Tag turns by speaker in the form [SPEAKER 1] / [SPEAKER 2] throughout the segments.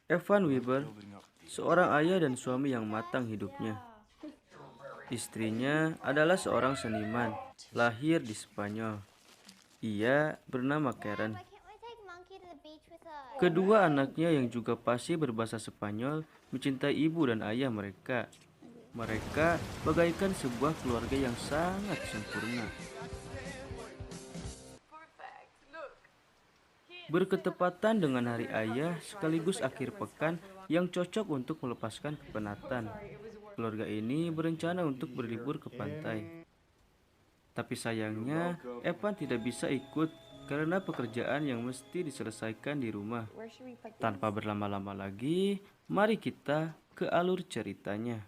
[SPEAKER 1] Evan Weber, seorang ayah dan suami yang matang hidupnya. Istrinya adalah seorang seniman, lahir di Spanyol. Ia bernama Karen. Kedua anaknya yang juga fasih berbahasa Spanyol mencintai ibu dan ayah mereka. Mereka bagaikan sebuah keluarga yang sangat sempurna. Berketepatan dengan hari ayah sekaligus akhir pekan yang cocok untuk melepaskan kepenatan. Keluarga ini berencana untuk berlibur ke pantai. Tapi sayangnya, Evan tidak bisa ikut karena pekerjaan yang mesti diselesaikan di rumah. Tanpa berlama-lama lagi, mari kita ke alur ceritanya.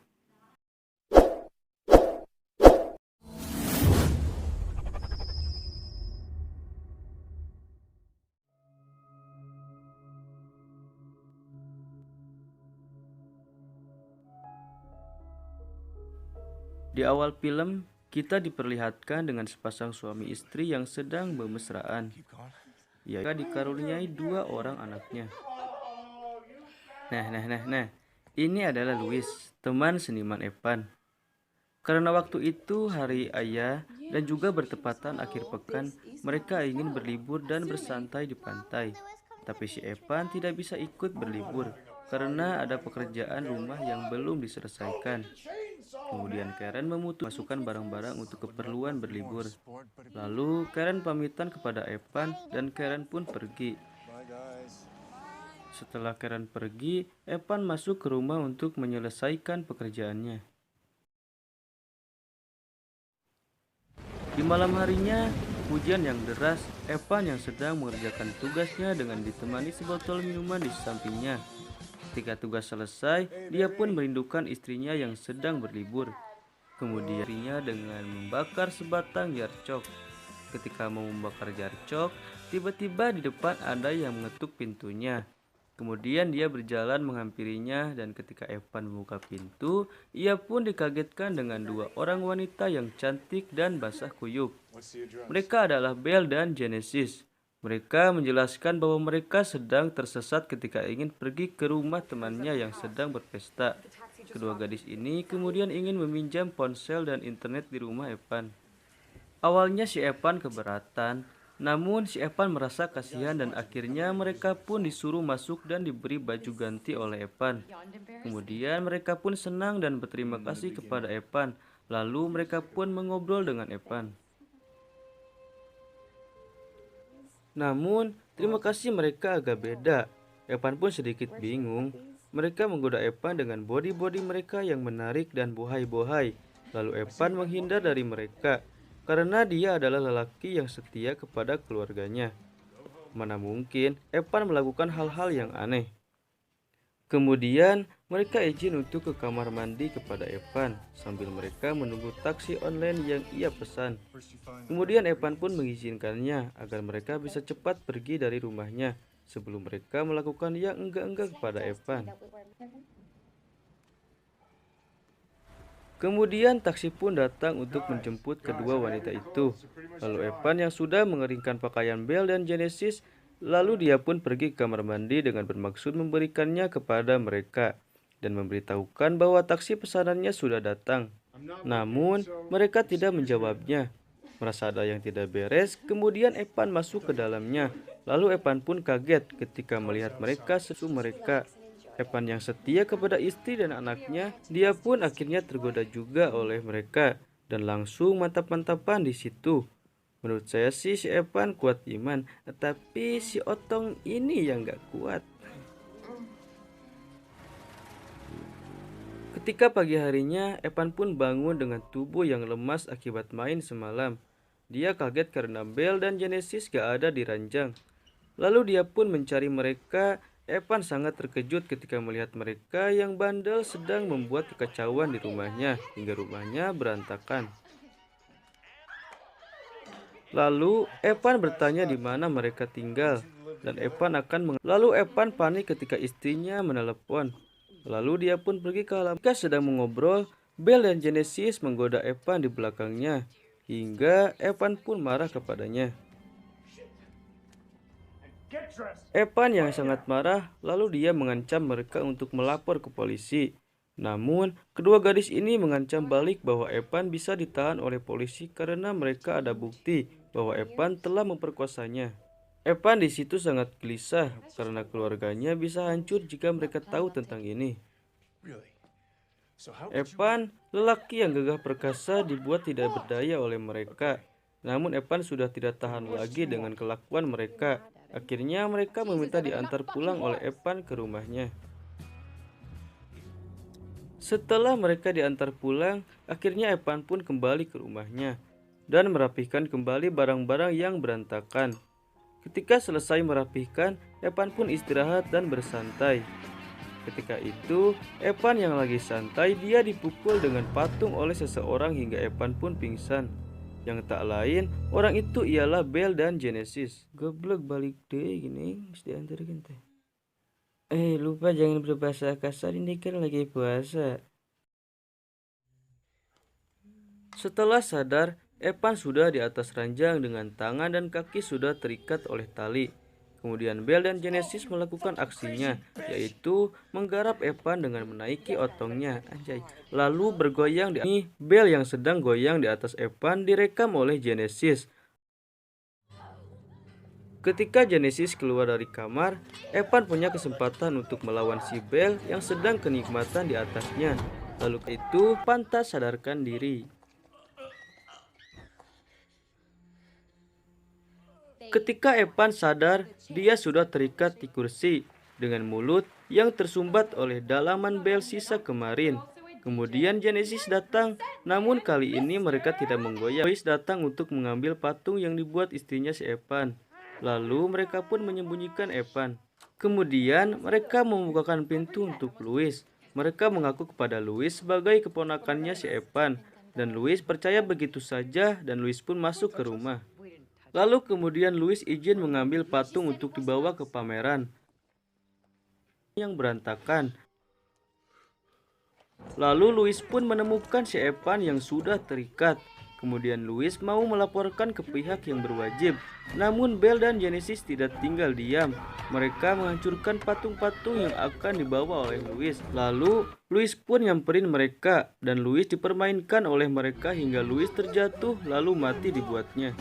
[SPEAKER 1] Di awal film, kita diperlihatkan dengan sepasang suami istri yang sedang bermesraan. Ia dikaruniai dua orang anaknya. Nah, ini adalah Louis, teman seniman Evan. Karena waktu itu hari ayah dan juga bertepatan akhir pekan, mereka ingin berlibur dan bersantai di pantai. Tapi si Evan tidak bisa ikut berlibur karena ada pekerjaan rumah yang belum diselesaikan. Kemudian Karen memasukkan barang-barang untuk keperluan berlibur. Lalu Karen pamitan kepada Evan dan Karen pun pergi. Setelah Karen pergi, Evan masuk ke rumah untuk menyelesaikan pekerjaannya. Di malam harinya, hujan yang deras, Evan yang sedang mengerjakan tugasnya dengan ditemani sebotol minuman di sampingnya. Ketika tugas selesai, dia pun merindukan istrinya yang sedang berlibur. Kemudian istrinya dengan membakar sebatang jarcok. Ketika mau membakar jarcok, tiba-tiba di depan ada yang mengetuk pintunya. Kemudian dia berjalan menghampirinya dan ketika Evan membuka pintu, ia pun dikagetkan dengan dua orang wanita yang cantik dan basah kuyup. Mereka adalah Belle dan Genesis. Mereka menjelaskan bahwa mereka sedang tersesat ketika ingin pergi ke rumah temannya yang sedang berpesta. Kedua gadis ini kemudian ingin meminjam ponsel dan internet di rumah Evan. Awalnya si Evan keberatan, namun si Evan merasa kasihan dan akhirnya mereka pun disuruh masuk dan diberi baju ganti oleh Evan. Kemudian mereka pun senang dan berterima kasih kepada Evan. Lalu mereka pun mengobrol dengan Evan. Namun, terima kasih mereka agak beda. Evan pun sedikit bingung. Mereka menggoda Evan dengan body-body mereka yang menarik dan bohai-bohai. Lalu Evan menghindar dari mereka, karena dia adalah lelaki yang setia kepada keluarganya. Mana mungkin Evan melakukan hal-hal yang aneh. Kemudian, mereka izin untuk ke kamar mandi kepada Evan sambil mereka menunggu taksi online yang ia pesan. Kemudian Evan pun mengizinkannya agar mereka bisa cepat pergi dari rumahnya sebelum mereka melakukan yang enggak-enggak kepada Evan. Kemudian taksi pun datang untuk menjemput kedua wanita itu. Lalu Evan yang sudah mengeringkan pakaian Belle dan Genesis, lalu dia pun pergi ke kamar mandi dengan bermaksud memberikannya kepada mereka dan memberitahukan bahwa taksi pesanannya sudah datang. Namun mereka tidak menjawabnya. Merasa ada yang tidak beres, kemudian Evan masuk ke dalamnya. Lalu Evan pun kaget ketika melihat mereka sesu mereka. Evan yang setia kepada istri dan anaknya, dia pun akhirnya tergoda juga oleh mereka dan langsung mantap-mantapan di situ. Menurut saya sih si Evan kuat iman, tapi si Otong ini yang gak kuat. Ketika pagi harinya, Evan pun bangun dengan tubuh yang lemas akibat main semalam. Dia kaget karena Belle dan Genesis gak ada di ranjang. Lalu dia pun mencari mereka. Evan sangat terkejut ketika melihat mereka yang bandel sedang membuat kekacauan di rumahnya hingga rumahnya berantakan. Lalu Evan bertanya di mana mereka tinggal dan Lalu Evan panik ketika istrinya menelepon. Lalu dia pun pergi ke halaman. Mereka sedang mengobrol. Belle dan Genesis menggoda Evan di belakangnya hingga Evan pun marah kepadanya. Evan yang sangat marah, lalu dia mengancam mereka untuk melapor ke polisi. Namun, kedua gadis ini mengancam balik bahwa Evan bisa ditahan oleh polisi karena mereka ada bukti bahwa Evan telah memperkosanya. Evan di situ sangat gelisah karena keluarganya bisa hancur jika mereka tahu tentang ini. Evan, lelaki yang gagah perkasa, dibuat tidak berdaya oleh mereka. Namun Evan sudah tidak tahan lagi dengan kelakuan mereka. Akhirnya mereka meminta diantar pulang oleh Evan ke rumahnya. Setelah mereka diantar pulang, akhirnya Evan pun kembali ke rumahnya dan merapihkan kembali barang-barang yang berantakan. Ketika selesai merapihkan, Evan pun istirahat dan bersantai. Ketika itu, Evan yang lagi santai, dia dipukul dengan patung oleh seseorang hingga Evan pun pingsan. Yang tak lain, orang itu ialah Belle dan Genesis. Goblok balik deh gini, mesti diantarkan teh. Lupa jangan berbahasa kasar, ini kan lagi puasa. Setelah sadar, Evan sudah di atas ranjang dengan tangan dan kaki sudah terikat oleh tali. Kemudian Belle dan Genesis melakukan aksinya, yaitu menggarap Evan dengan menaiki otongnya, anjay. Lalu bergoyang di Belle yang sedang goyang di atas Evan direkam oleh Genesis. Ketika Genesis keluar dari kamar, Evan punya kesempatan untuk melawan si Belle yang sedang kenikmatan di atasnya. Lalu itu pantas sadarkan diri. Ketika Evan sadar, dia sudah terikat di kursi dengan mulut yang tersumbat oleh dalaman Belle sisa kemarin. Kemudian Genesis datang, namun kali ini mereka tidak menggoyang. Louis datang untuk mengambil patung yang dibuat istrinya si Evan. Lalu mereka pun menyembunyikan Evan. Kemudian mereka membukakan pintu untuk Louis. Mereka mengaku kepada Louis sebagai keponakannya si Evan. Dan Louis percaya begitu saja dan Louis pun masuk ke rumah. Lalu kemudian Louis izin mengambil patung untuk dibawa ke pameran yang berantakan. Lalu Louis pun menemukan si Evan yang sudah terikat. Kemudian Louis mau melaporkan ke pihak yang berwajib. Namun Belle dan Genesis tidak tinggal diam. Mereka menghancurkan patung-patung yang akan dibawa oleh Louis. Lalu Louis pun nyamperin mereka dan Louis dipermainkan oleh mereka hingga Louis terjatuh lalu mati dibuatnya.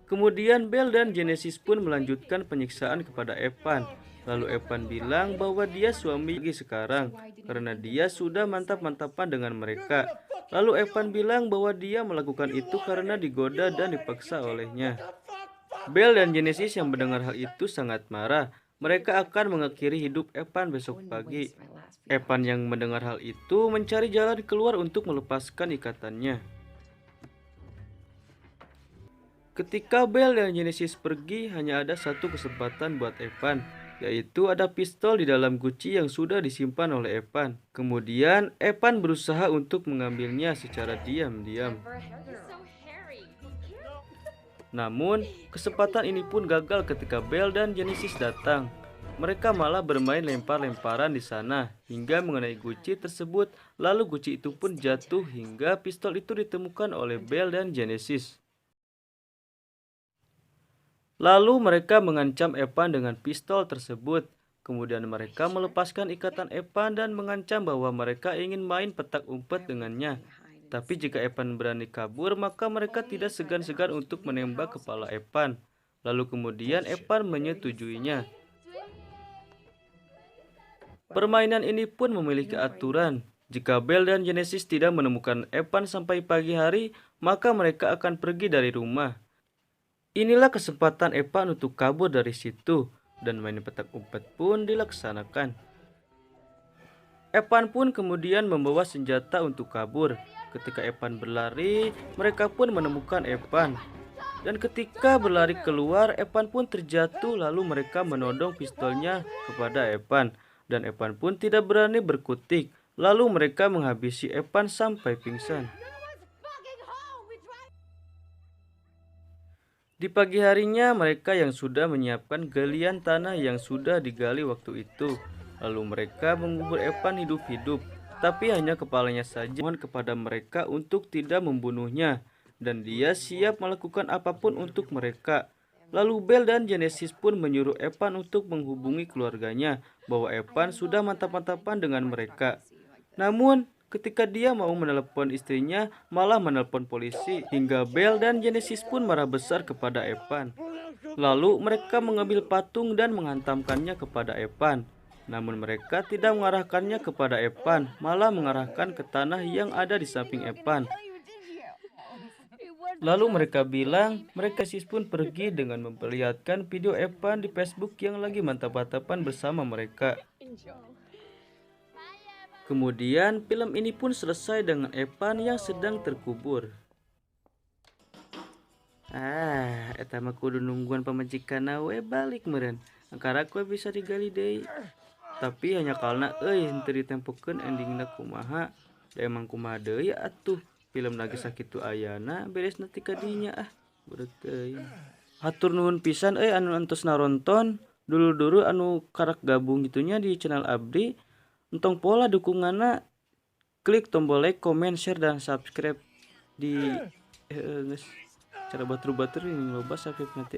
[SPEAKER 1] Kemudian Belle dan Genesis pun melanjutkan penyiksaan kepada Evan. Lalu Evan bilang bahwa dia suami sekarang karena dia sudah mantap-mantapan dengan mereka. Lalu Evan bilang bahwa dia melakukan itu karena digoda dan dipaksa olehnya. Belle dan Genesis yang mendengar hal itu sangat marah. Mereka akan mengakhiri hidup Evan besok pagi. Evan yang mendengar hal itu mencari jalan keluar untuk melepaskan ikatannya. Ketika Belle dan Genesis pergi, hanya ada satu kesempatan buat Evan, yaitu ada pistol di dalam guci yang sudah disimpan oleh Evan. Kemudian Evan berusaha untuk mengambilnya secara diam-diam. Namun, kesempatan ini pun gagal ketika Belle dan Genesis datang. Mereka malah bermain lempar-lemparan di sana hingga mengenai guci tersebut. Lalu guci itu pun jatuh hingga pistol itu ditemukan oleh Belle dan Genesis. Lalu mereka mengancam Evan dengan pistol tersebut. Kemudian mereka melepaskan ikatan Evan dan mengancam bahwa mereka ingin main petak umpet dengannya. Tapi jika Evan berani kabur, maka mereka tidak segan-segan untuk menembak kepala Evan. Lalu kemudian Evan menyetujuinya. Permainan ini pun memiliki aturan. Jika Belle dan Genesis tidak menemukan Evan sampai pagi hari, maka mereka akan pergi dari rumah. Inilah kesempatan Evan untuk kabur dari situ, dan main petak umpet pun dilaksanakan. Evan pun kemudian membawa senjata untuk kabur. Ketika Evan berlari, mereka pun menemukan Evan. Dan ketika berlari keluar, Evan pun terjatuh lalu mereka menodong pistolnya kepada Evan. Dan Evan pun tidak berani berkutik. Lalu mereka menghabisi Evan sampai pingsan. Di pagi harinya mereka yang sudah menyiapkan galian tanah yang sudah digali waktu itu. Lalu mereka mengubur Evan hidup-hidup. Tapi hanya kepalanya saja. Mohon kepada mereka untuk tidak membunuhnya. Dan dia siap melakukan apapun untuk mereka. Lalu Bel dan Genesis pun menyuruh Evan untuk menghubungi keluarganya bahwa Evan sudah mantap-mantapan dengan mereka. Namun, ketika dia mau menelepon istrinya, malah menelpon polisi, hingga Bel dan Genesis pun marah besar kepada Evan. Lalu mereka mengambil patung dan menghantamkannya kepada Evan. Namun mereka tidak mengarahkannya kepada Evan, malah mengarahkan ke tanah yang ada di samping Evan. Lalu mereka bilang mereka sis pun pergi dengan memperlihatkan video Evan di Facebook yang lagi mantap-mantapan bersama mereka. Kemudian film ini pun selesai dengan Evan yang sedang terkubur. Eta mah kudu nungguan pamajikan we balik meureun. Angkara kue bisa digali deui. Tapi hanya karena henteu ditempokeun endingna kumaha. Da emang kumaha deui atuh. Film lagi sakitu ayana beres nanti kadinya Beureuh teuing. Hatur nuhun pisan anu antos naronton. Dulu-dulu anu karak gabung gitunya di channel Abdi. Entong pola dukunganna klik tombol like, comment, share, dan subscribe di geus cara batur-batur ini loba sampai nanti